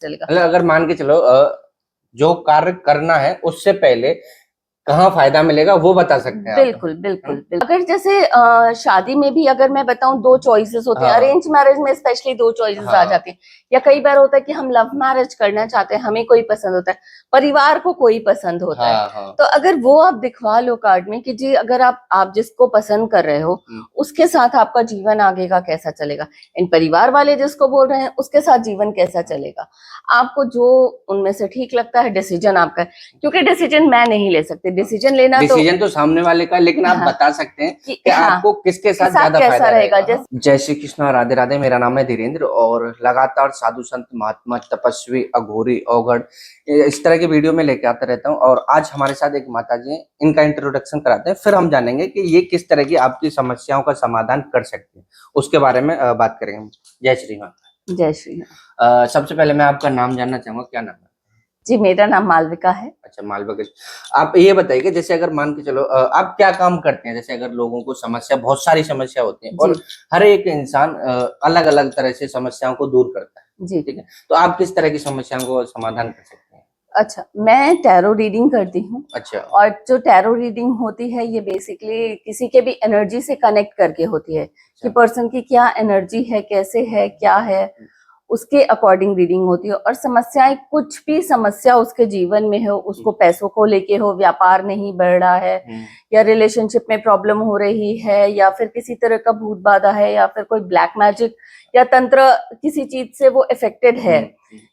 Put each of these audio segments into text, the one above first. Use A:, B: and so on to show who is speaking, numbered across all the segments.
A: चलेगा।
B: मतलब अगर मान के चलो जो कार्य करना है उससे पहले कहाँ फायदा मिलेगा वो बता सकते हैं आप।
A: बिल्कुल बिल्कुल बिल्कुल। अगर जैसे शादी में भी अगर मैं बताऊं, दो चॉइसेस होते हैं।
B: हाँ।
A: अरेंज मैरिज में स्पेशली दो चॉइसेस आ
B: हाँ।
A: जाती हैं। या कई बार होता है कि हम लव मैरिज करना चाहते हैं, हमें कोई पसंद होता है, परिवार को कोई पसंद होता है।
B: हाँ।
A: तो अगर वो आप दिखवा लो कार्ड में कि जी अगर आप जिसको पसंद कर रहे हो उसके साथ आपका जीवन आगे का कैसा चलेगा, इन परिवार वाले जिसको बोल रहे हैं उसके साथ जीवन कैसा चलेगा, आपको जो उनमें से ठीक लगता है डिसीजन आपका है। क्योंकि डिसीजन मैं नहीं ले सकती, डिसीजन लेना
B: डिसीजन तो सामने वाले का, लेकिन आप बता सकते हैं कि आपको किसके साथ ज्यादा फायदा रहेगा। जय श्री कृष्णा, राधे राधे। मेरा नाम है धीरेन्द्र और लगातार साधु संत महात्मा तपस्वी अघोरी अवगढ़ इस तरह की वीडियो में लेके आता रहता हूँ। और आज हमारे साथ एक माता जी हैं, इनका इंट्रोडक्शन कराते हैं, फिर हम जानेंगे कि ये किस तरह की आपकी समस्याओं का समाधान कर सकते हैं, उसके बारे में बात करेंगे। जय श्री राम।
A: जय श्री
B: सबसे पहले मैं आपका नाम जानना चाहूंगा, क्या नाम है?
A: जी, मेरा नाम मालविका है।
B: अच्छा, मालविका। आप ये बताइए कि जैसे अगर मान के चलो आप क्या काम करते हैं? जैसे अगर लोगों को समस्या, बहुत सारी समस्या होती है और हर एक इंसान अलग अलग तरह से समस्याओं को दूर करता है जी, ठीक है, तो आप किस तरह की समस्याओं को समाधान कर सकते हैं?
A: अच्छा, मैं टैरो रीडिंग करती हूँ।
B: अच्छा। और
A: जो टैरो रीडिंग होती है ये बेसिकली किसी के भी एनर्जी से कनेक्ट करके होती है कि पर्सन की क्या एनर्जी है, कैसे है, क्या है, उसके अकॉर्डिंग रीडिंग होती है। और समस्याएं, कुछ भी समस्या उसके जीवन में हो, उसको पैसों को लेके हो, व्यापार नहीं बढ़ रहा है, या रिलेशनशिप में प्रॉब्लम हो रही है, या फिर किसी तरह का भूत बाधा है, या फिर कोई ब्लैक मैजिक या तंत्र किसी चीज से वो इफेक्टेड है,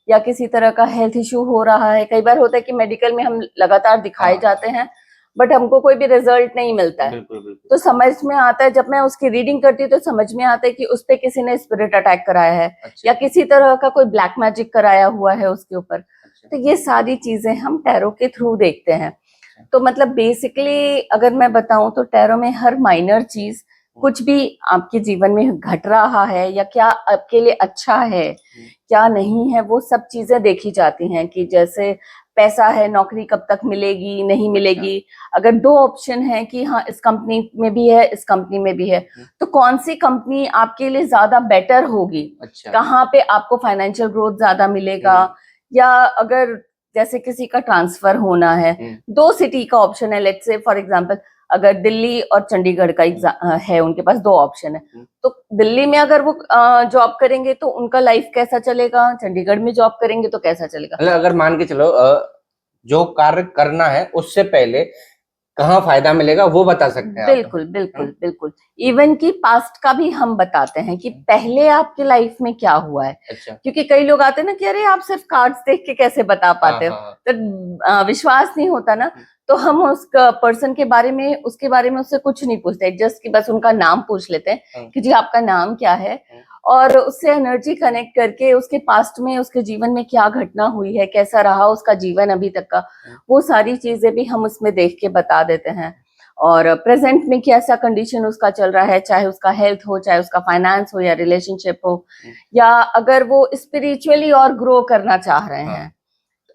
A: या किसी तरह का हेल्थ इश्यू हो रहा है। कई बार होता है कि मेडिकल में हम लगातार दिखाए जाते हैं बट हमको कोई भी रिजल्ट नहीं मिलता है। तो समझ में आता है, जब मैं उसकी रीडिंग करती हूँ तो समझ में आता है कि उस पे किसी ने स्पिरिट अटैक कराया है। अच्छा। या किसी तरह का कोई ब्लैक मैजिक कराया हुआ है उसके ऊपर। अच्छा। तो ये सारी चीजें हम टैरो के थ्रू देखते हैं। तो मतलब बेसिकली अगर मैं बताऊं तो टैरो में हर माइनर चीज, कुछ भी आपके जीवन में घट रहा है या क्या आपके लिए अच्छा है क्या नहीं है, वो सब चीजें देखी जाती हैं। कि जैसे पैसा है, नौकरी कब तक मिलेगी, नहीं मिलेगी। अगर दो ऑप्शन है कि हाँ इस कंपनी में भी है, इस कंपनी में भी है, तो कौन सी कंपनी आपके लिए ज्यादा बेटर होगी। अच्छा। कहाँ पे आपको फाइनेंशियल ग्रोथ ज्यादा मिलेगा, या अगर जैसे किसी का ट्रांसफर होना है, दो सिटी का ऑप्शन है, लेट्स से फॉर एग्जांपल अगर दिल्ली और चंडीगढ़ का है, उनके पास दो ऑप्शन है। तो दिल्ली में अगर वो जॉब करेंगे तो उनका लाइफ कैसा चलेगा, चंडीगढ़ में जॉब करेंगे तो कैसा चलेगा।
B: मतलब अगर मान के चलो जो कार्य करना है उससे पहले कहाँ फायदा मिलेगा वो बता सकते हैं।
A: बिल्कुल बिल्कुल बिल्कुल। इवन की पास्ट का भी हम बताते हैं कि पहले आपके लाइफ में क्या हुआ है। अच्छा। क्योंकि कई लोग आते हैं ना कि अरे आप सिर्फ कार्ड्स देख के कैसे बता पाते हो। तो विश्वास नहीं होता ना, तो हम उस पर्सन के बारे में, उसके बारे में उससे कुछ नहीं पूछते, जस्ट कि बस उनका नाम पूछ लेते हैं कि जी आपका नाम क्या है, और उससे एनर्जी कनेक्ट करके उसके पास्ट में, उसके जीवन में क्या घटना हुई है, कैसा रहा उसका जीवन अभी तक का, वो सारी चीजें भी हम उसमें देख के बता देते हैं। और प्रेजेंट में कैसा कंडीशन उसका चल रहा है, चाहे उसका हेल्थ हो, चाहे उसका फाइनेंस हो, या रिलेशनशिप हो, या अगर वो स्पिरिचुअली और ग्रो करना चाह रहे हैं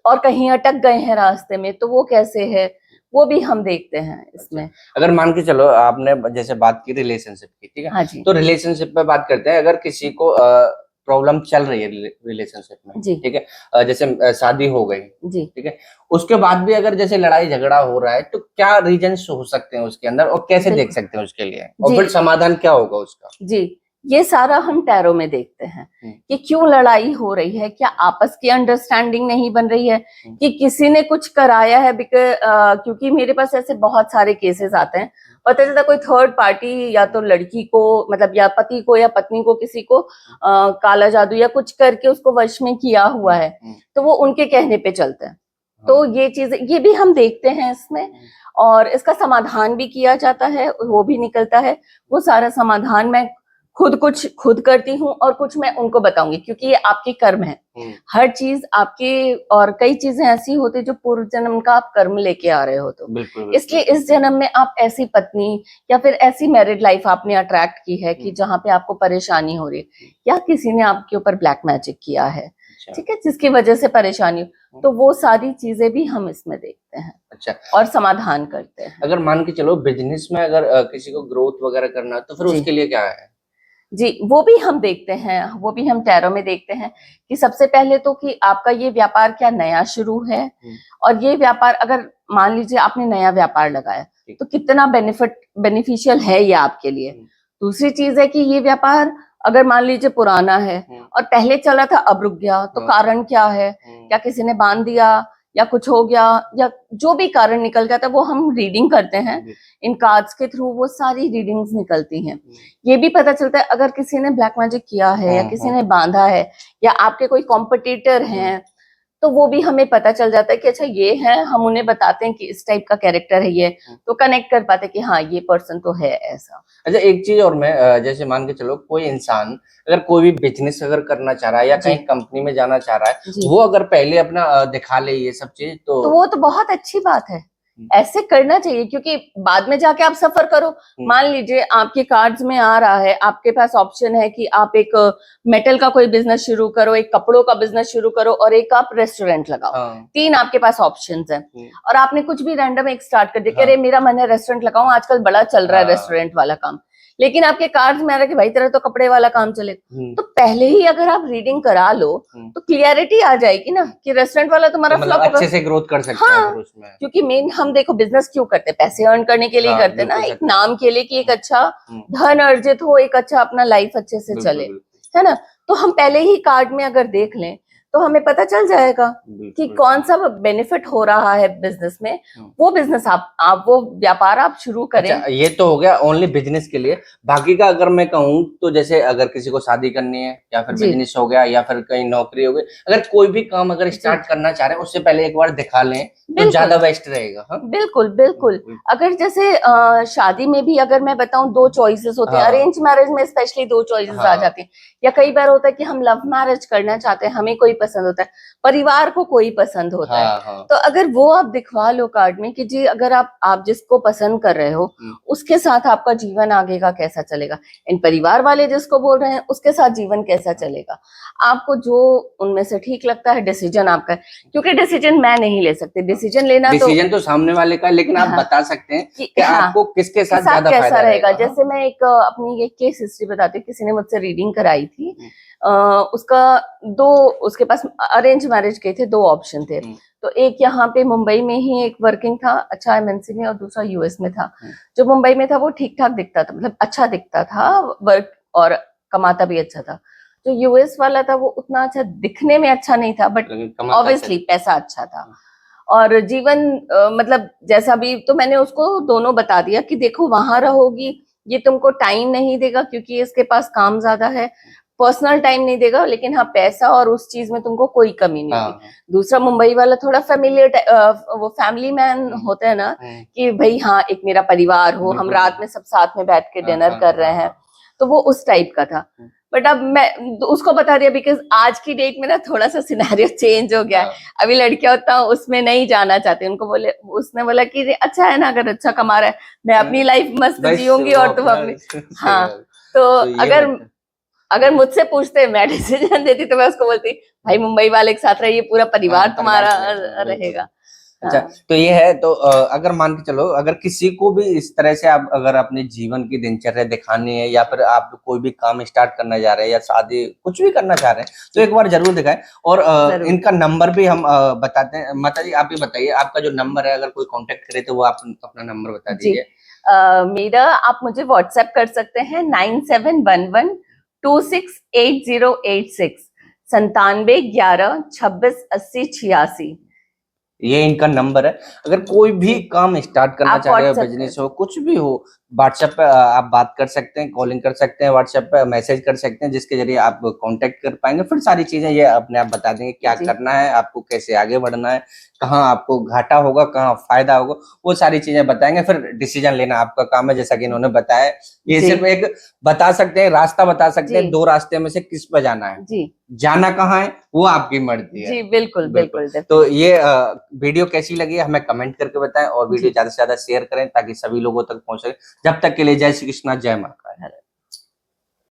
A: और कहीं अटक गए हैं रास्ते में, तो वो कैसे है, वो भी हम देखते हैं इसमें।
B: अगर मान के चलो आपने जैसे बात की रिलेशनशिप की, ठीक है। हाँ जी। तो रिलेशनशिप पे बात करते हैं। अगर किसी को प्रॉब्लम चल रही है रिलेशनशिप में, ठीक है, जैसे शादी हो गई जी, ठीक है, उसके बाद भी अगर जैसे लड़ाई झगड़ा हो रहा है, तो क्या रीजंस हो सकते हैं उसके अंदर और कैसे देख सकते हैं उसके लिए, और फिर समाधान क्या होगा उसका? जी,
A: ये सारा हम टैरो में देखते हैं कि क्यों लड़ाई हो रही है, क्या आपस की अंडरस्टैंडिंग नहीं बन रही है, कि किसी ने कुछ कराया है। क्योंकि मेरे पास ऐसे बहुत सारे केसेस आते हैं, पता चलता कोई थर्ड पार्टी या तो लड़की को, मतलब या पति को या पत्नी को, किसी को काला जादू या कुछ करके उसको वश में किया हुआ है, तो वो उनके कहने पे चलते हैं। तो ये चीजें, ये भी हम देखते हैं इसमें, और इसका समाधान भी किया जाता है, वो भी निकलता है। वो सारा समाधान मैं कुछ खुद करती हूँ और कुछ मैं उनको बताऊंगी, क्योंकि ये आपके कर्म है। हर चीज आपके, और कई चीजें ऐसी होती है जो पूर्व जन्म का आप कर्म लेके आ रहे हो, तो बिल्कुल। इसलिए इस जन्म में आप ऐसी पत्नी या फिर ऐसी मैरिड लाइफ आपने अट्रैक्ट की है कि जहाँ पे आपको परेशानी हो रही है, या किसी ने आपके ऊपर ब्लैक मैजिक किया है, ठीक है, जिसकी वजह से परेशानी, तो वो सारी चीजें भी हम इसमें देखते हैं। अच्छा। और समाधान करते हैं।
B: अगर मान के चलो बिजनेस में अगर किसी को ग्रोथ वगैरह करना है, तो फिर उसके लिए क्या है?
A: जी, वो भी हम देखते हैं, वो भी हम टैरो में देखते हैं कि सबसे पहले तो कि आपका ये व्यापार क्या नया शुरू है, और ये व्यापार अगर मान लीजिए आपने नया व्यापार लगाया तो कितना बेनिफिशियल है ये आपके लिए। दूसरी चीज है कि ये व्यापार अगर मान लीजिए पुराना है और पहले चला था अब रुक गया, तो कारण क्या है, क्या किसी ने बांध दिया या कुछ हो गया या जो भी कारण निकल गया था, वो हम रीडिंग करते हैं इन कार्ड्स के थ्रू, वो सारी रीडिंग्स निकलती हैं। ये भी पता चलता है अगर किसी ने ब्लैक मैजिक किया है या किसी ने बांधा है या आपके कोई कॉम्पिटिटर हैं, तो वो भी हमें पता चल जाता है कि अच्छा ये है, हम उन्हें बताते हैं कि इस टाइप का कैरेक्टर है ये, तो कनेक्ट कर पाते हैं कि हाँ ये पर्सन तो है ऐसा।
B: अच्छा, एक चीज और मैं जैसे मान के चलो कोई इंसान अगर कोई भी बिजनेस अगर करना चाह रहा है या कहीं कंपनी में जाना चाह रहा है, वो अगर पहले अपना दिखा ले ये सब चीज तो
A: वो तो बहुत अच्छी बात है, ऐसे करना चाहिए, क्योंकि बाद में जाके आप सफर करो। मान लीजिए आपके कार्ड्स में आ रहा है, आपके पास ऑप्शन है कि आप एक मेटल का कोई बिजनेस शुरू करो, एक कपड़ों का बिजनेस शुरू करो और एक आप रेस्टोरेंट लगाओ। तीन आपके पास ऑप्शंस हैं और आपने कुछ भी रैंडम एक स्टार्ट कर दिया, अरे मेरा मन है रेस्टोरेंट लगाऊं, आजकल बड़ा चल रहा है रेस्टोरेंट वाला काम, लेकिन आपके कार्ड्स में आ रहा है कि भाई तेरा तो कपड़े वाला काम चले, तो पहले ही अगर आप रीडिंग करा लो तो क्लियरिटी आ जाएगी ना कि रेस्टोरेंट वाला तुम्हारा
B: मतलब अच्छे से ग्रोथ कर सकते हैं उसमें।
A: क्योंकि मेन हम देखो बिजनेस क्यों करते हैं, पैसे अर्न करने के लिए करते हैं ना, एक नाम के लिए कि एक अच्छा धन अर्जित हो, एक अच्छा अपना लाइफ अच्छे से चले, है ना। तो हम पहले ही कार्ड में अगर देख लें तो हमें पता चल जाएगा कि कौन सा बेनिफिट हो रहा है बिजनेस में, वो बिजनेस आप वो व्यापार आप शुरू करें।
B: अच्छा, ये तो हो गया ओनली बिजनेस के लिए। बाकी का अगर मैं कहूँ तो जैसे अगर किसी को शादी करनी है या फिर बिजनेस हो गया या फिर कहीं नौकरी हो गई, अगर कोई भी काम अगर स्टार्ट करना चाह रहे हैं उससे पहले एक बार दिखा लें तो ज्यादा बेस्ट रहेगा। हाँ?
A: बिल्कुल बिल्कुल। अगर जैसे शादी में भी अगर मैं बताऊं दो चॉइसेस होते हैं, अरेंज मैरिज में स्पेशली दो चॉइसेस आ जाती हैं, या कई बार होता है कि हम लव मैरिज करना चाहते हैं, हमें कोई पसंद होता है, परिवार को कोई पसंद होता है, तो अगर वो आप दिखवा लो कार्ड में कि जी अगर आप जिसको पसंद कर रहे हो उसके साथ आपका जीवन आगे का कैसा चलेगा, इन परिवार वाले जिसको बोल रहे हैं उसके साथ जीवन कैसा चलेगा, आपको जो उनमें से ठीक लगता है डिसीजन आपका है, क्योंकि डिसीजन मैं नहीं ले सकती, डिसीजन लेना
B: डिसीजन तो सामने वाले का, लेकिन आप बता सकते हैं कि आपको किसके साथ ज्यादा
A: कैसा रहेगा। जैसे मैं एक अपनी एक केस हिस्ट्री बताती हूँ, किसी ने मुझसे रीडिंग कराई थी, उसके पास अरेंज मैरिज के थे, दो ऑप्शन थे, तो एक यहाँ पे मुंबई में ही एक वर्किंग था अच्छा एमएनसी में, और दूसरा यूएस में था। जो मुंबई में था वो ठीक ठाक दिखता था, मतलब अच्छा दिखता था वर्क और कमाता भी अच्छा था। जो यूएस वाला था वो उतना अच्छा दिखने में अच्छा नहीं था, बट ऑब्वियसली पैसा अच्छा था और जीवन मतलब जैसा भी, तो मैंने उसको दोनों बता दिया कि देखो वहां रहोगी ये तुमको टाइम नहीं देगा क्योंकि इसके पास काम ज्यादा है, पर्सनल टाइम नहीं देगा, लेकिन हाँ पैसा और उस चीज में तुमको कोई कमी नहीं होगी। दूसरा मुंबई वाला थोड़ा फैमिलियर वो फैमिली मैन होते हैं ना कि भाई हाँ एक मेरा परिवार हो, हम रात में सब साथ में बैठ के डिनर कर रहे हैं, तो वो उस टाइप का था। बट अब मैं उसको बता दिया बिकॉज आज की डेट में ना थोड़ा सा सिनेरियो चेंज हो गया है, अभी लड़कियां उतना उसमें नहीं जाना चाहती, उनको बोले, उसने बोला कि अच्छा है ना अगर अच्छा कमा रहा है, मैं अपनी लाइफ मस्त जीऊंगी और तुम अपनी। हाँ, तो अगर मुझसे पूछते मैं डिसीजन देती तो मैं उसको बोलती भाई मुंबई वाले के साथ रहिए, पूरा परिवार तुम्हारा रहेगा।
B: अच्छा, तो ये है। तो अगर मान के चलो अगर किसी को भी इस तरह से आप अगर अपने जीवन की दिनचर्या दिखानी है या फिर आप कोई भी काम स्टार्ट करना चाह रहे हैं या शादी कुछ भी करना चाह रहे हैं तो एक बार जरूर दिखाएं। और इनका नंबर भी हम बताते हैं। माता जी आप ही बताइए आपका जो नंबर है, अगर कोई कांटेक्ट करे तो वो आप अपना नंबर बता दीजिए।
A: मेरा आप मुझे व्हाट्सएप कर सकते हैं 9711268086 9711268086।
B: ये इनका नंबर है। अगर कोई भी काम स्टार्ट करना चाह रहे हो, बिजनेस हो, कुछ भी हो, व्हाट्सएप पे आप बात कर सकते हैं, कॉलिंग कर सकते हैं, व्हाट्सएप पे मैसेज कर सकते हैं, जिसके जरिए आप कांटेक्ट कर पाएंगे। फिर सारी चीजें ये अपने आप बता देंगे क्या करना है आपको, कैसे आगे बढ़ना है, कहाँ आपको घाटा होगा, कहाँ फायदा होगा, वो सारी चीजें बताएंगे। फिर डिसीजन लेना आपका काम है, जैसा कि इन्होंने बताया। ये सिर्फ एक बता सकते हैं, रास्ता बता सकते हैं, दो रास्ते में से किस पर जाना है, जाना कहाँ है वो आपकी मर्जी है।
A: जी बिल्कुल बिल्कुल।
B: तो ये वीडियो कैसी लगी हमें कमेंट करके बताएं और वीडियो ज्यादा से ज्यादा शेयर करें ताकि सभी लोगों तक पहुंचे। जब तक के लिए जय श्री कृष्णा, जय महाकाल।